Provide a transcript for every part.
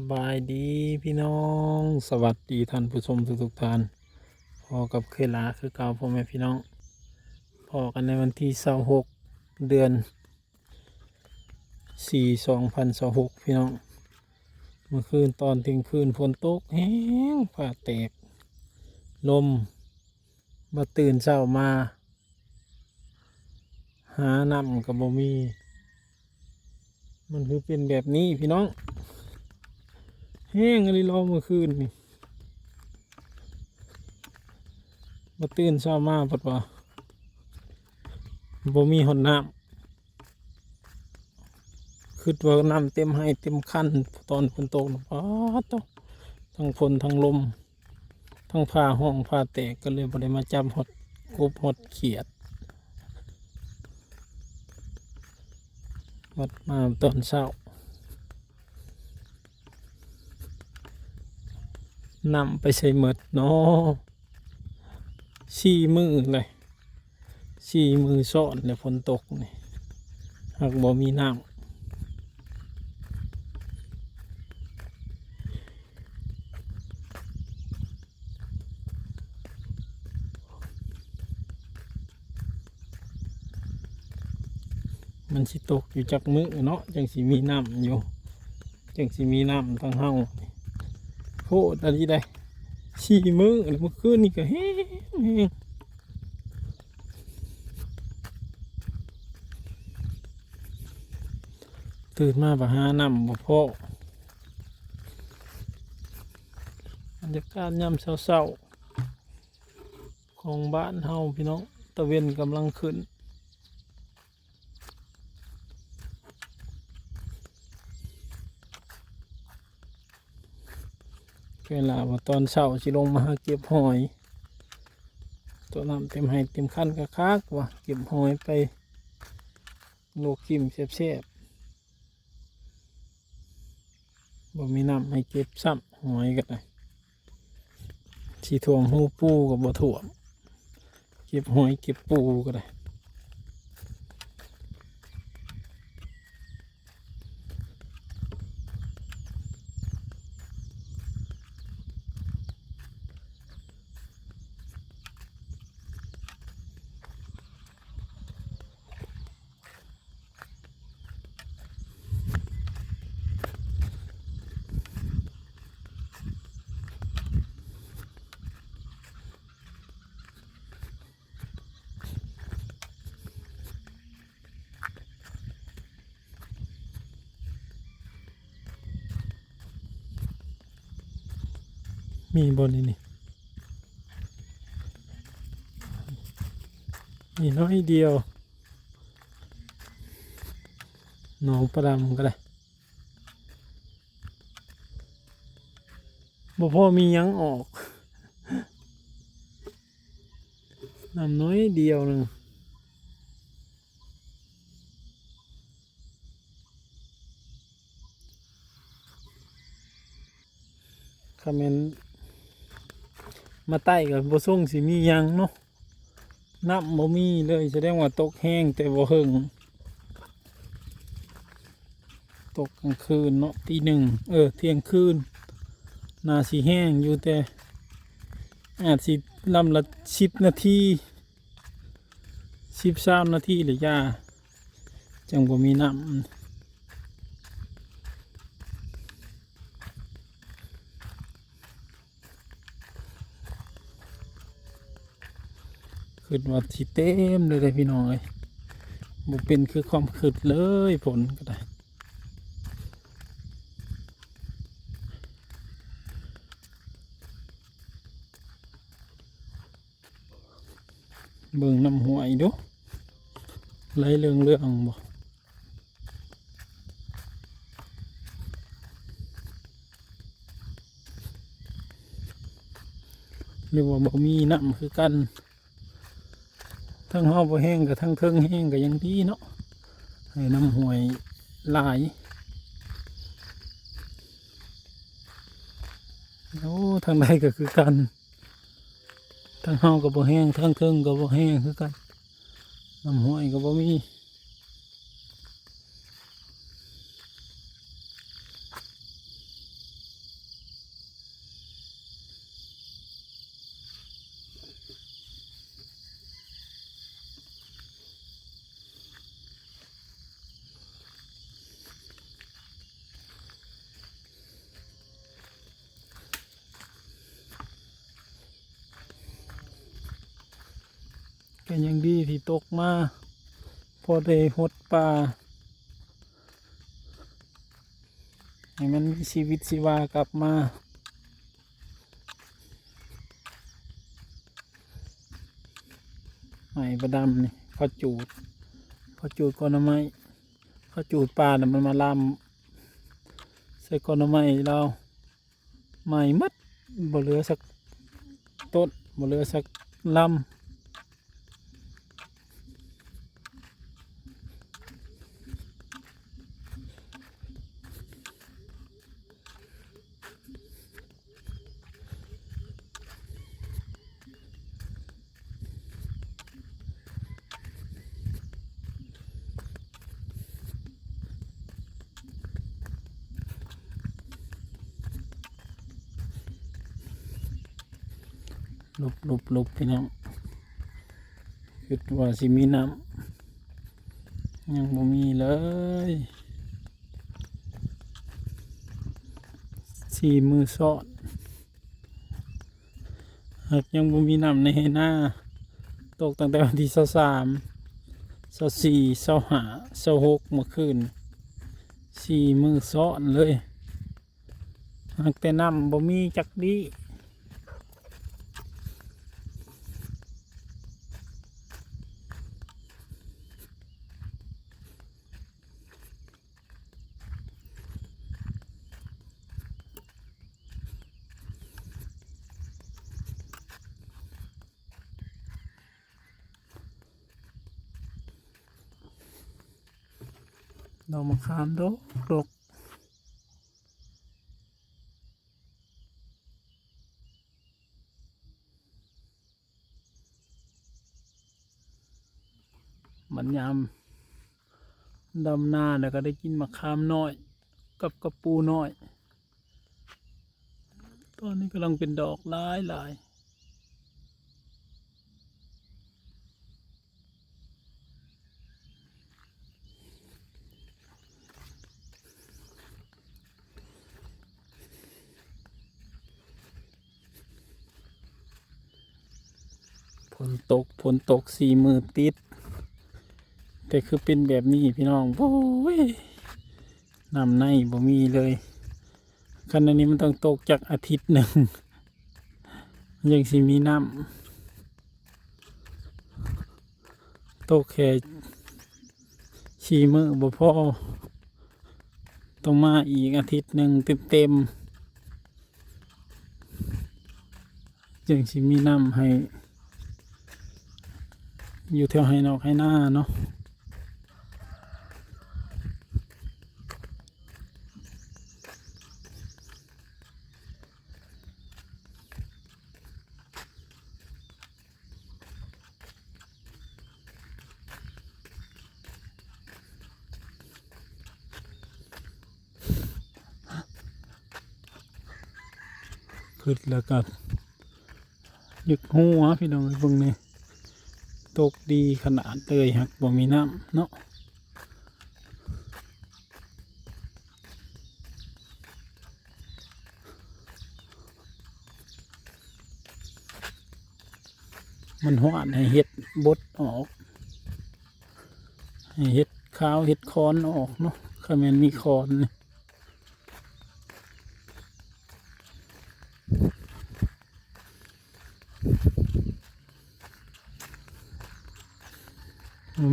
บายดีพี่น้องสวัสดีท่านผู้ชมทุกท่านพอกับเคยลาคือเก่าพ่อแม่พี่น้องพอกันในวันที่26เดือน4 2026พี่น้องเมื่อคืนตอนเที่ยงคืนฝนตกแห้งฟ้าแตกลมมาตื่นเช้ามาหาน้ำกับบ่มีมันคือเป็นแบบนี้พี่น้องแห้งอะไรรอเมื่อคืนนี่มาตื่นเช้ามาปะวะบ่มีหนน้ำคือว่าน้ำเต็มให้เต็มคันตอนฝนตกนะป๊าดตทั้งฝนทั้งลมทั้งผ้าห้องผ้าแตกก็เลยบ่ได้มาจับหดกบหดเขียดวัดมาตอนเช้านำไปใส่หมดเนาะชี้มือเลยชี้มือซ้อนเลยฝนตกนี่หากบ่มีน้ำมันสิตกอยู่จากมือเนาะจังสิมีน้ำอยู่จังสิมีน้ำทั้งเฮาโคตรอะไรได้ชี้มือเมื่อคืนนี่ก็แห้งตื่นมาบ่หาน้ำบ่พอบรรยากาศยามเช้าๆของบ้านเฮาพี่น้องตะเวนกำลังขึ้นเวลาว่าตอนเช้าสิลงมาหาเก็บหอยตัวน้ำเต็มให้เต็มคันคักๆว่ะเก็บหอยไปโลกกิมแซ่บๆบ่มีน้ำให้เก็บซ้ำหอยกันเลยสีท่วมหูปูกับบ่ท่วมเก็บหอยเก็บปูก็ได้มีบนนี่มีน้อยเดียวหนองประดำก็ได้บ่พอมียังออกน้ำน้อยเดียวนึงคอมเมนต์มาใต้กับบ่ส่งสิมียังเนาะน้ำบ่มีเลยแสดงว่าตกแห้งแต่บ่เฮิงตกกลางคืนเนาะตีหนึ่งเที่ยงคืนน่าสิแห้งอยู่แต่อาจสิลำละ10 นาที13 นาทีหรือยาจังบ่มีน้ำคิดว่าสิเต็มเลยพี่น้องเอ้ยบ่เป็นคือความคิดเลยผลก็ได้เบิ่งน้ำห้วยดูไหลเรื่องบ่หรือว่าบ่มีน้ำคือกันทั้งเฮาบ่แห้งกับทั้งเทิงแห้งก็ยังดีเนาะให้น้ำห้วยหลายโอ้ทางใดก็คือกันทั้งเฮาก็บ่แห้งทั้งเทิงก็บ่แห้งคือกันน้ำห้วยก็บ่มี ก็ยังดีที่ตกมาพอได้หดปลาให้มันมีชีวิตชีวากลับมาไม้ประดำนี่เขาจูดก้อนไม้เขาจูดปลาเนี่ยมันมาลำใส่ก้อนไม้เราไม้มัดบ่เหลือสักต้นบ่เหลือสักลำลบพี่น้องคิดว่าสิมีน้ำยังบ่มีเลยสี่มือซ้อนหากยังบ่มีน้ำในหน้าตกตั้งแต่วันที่23 24 25 26เมื่อคืนสี่มือซ้อนเลยหากแต่น้ำบ่มีจักดีดอกมะขามดกมันยามดำนาแล้วก็ได้กินมะขามน้อยกับกระปูน้อยตอนนี้กำลังเป็นดอกหลายฝนตกสี่มือติดแต่คือเป็นแบบนี้พี่น้องโอ้ยน้ำในบ่มีเลยขณะนี้มันต้องตกจากอาทิตย์หนึ่งยังสิมีน้ำตกแค่ชีมือบ่พอต้องมาอีกอาทิตย์หนึ่งเต็มยังสิมีน้ำให้อยู่แถวให้นอกให้หน้าเนาะขึ้นแล้วกับยึกหัวพี่น้องพวกนี้ตกดีขนาดเลยฮักบ่มีน้ำเนาะมันหวานให้เห็ดบดออกให้เห็ดขาวเห็ดคอนออกเนาะถ้ามันมีคอนนี่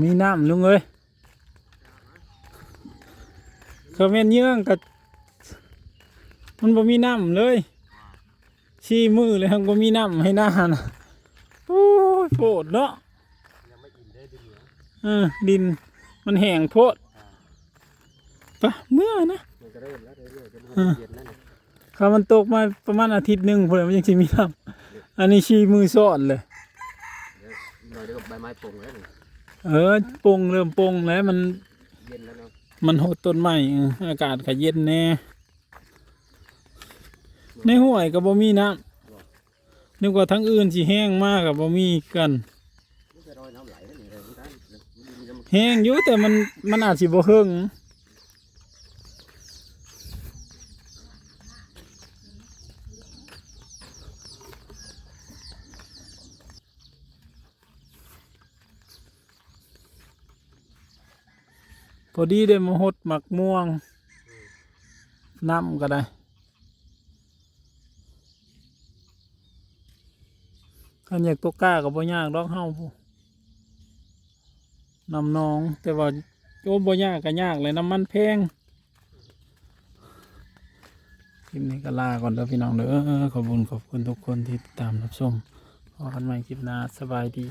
มีน้ำลุงเอ้ยเขาแม่นเยื่องกับมันบ่มีน้ำเลยชี้มือเลยครับบ่มีน้ำให้หน้านะโอ้ยโพดเนาะดินมันแห้งโพดปะเมื่อนะข้ามันตกมาประมาณอาทิตย์หนึ่งพอแล้วมันยังจะมีน้ำอันนี้ชี้มือซ้อนเลยใบไม้ปงแล้วปงเริ่มปงแล้วมันเย็นแล้วเนาะมันโหดต้นไม้อากาศก็เย็นแน่ในห้วยก็บ่มีน้ำนึกว่าทั้งอื่นสิแห้งมากกับบ่มีกันแห้งอยู่แต่มันอาจสิบ่เฮิง พอดีได้มาหดหมักม่วงน้ำก็ได้ขันอยากตกกล้ากับบ่ยากดอกเฮาพูนำน้องแต่ว่าโอ้บ่ยากก็ยากเลยน้ำมันแพงคลิปนี้ก็ลาก่อนเด้อพี่น้องเด้อขอบคุณทุกคนที่ติดตามรับชมพบกันใหม่คลิปหน้าสบายดี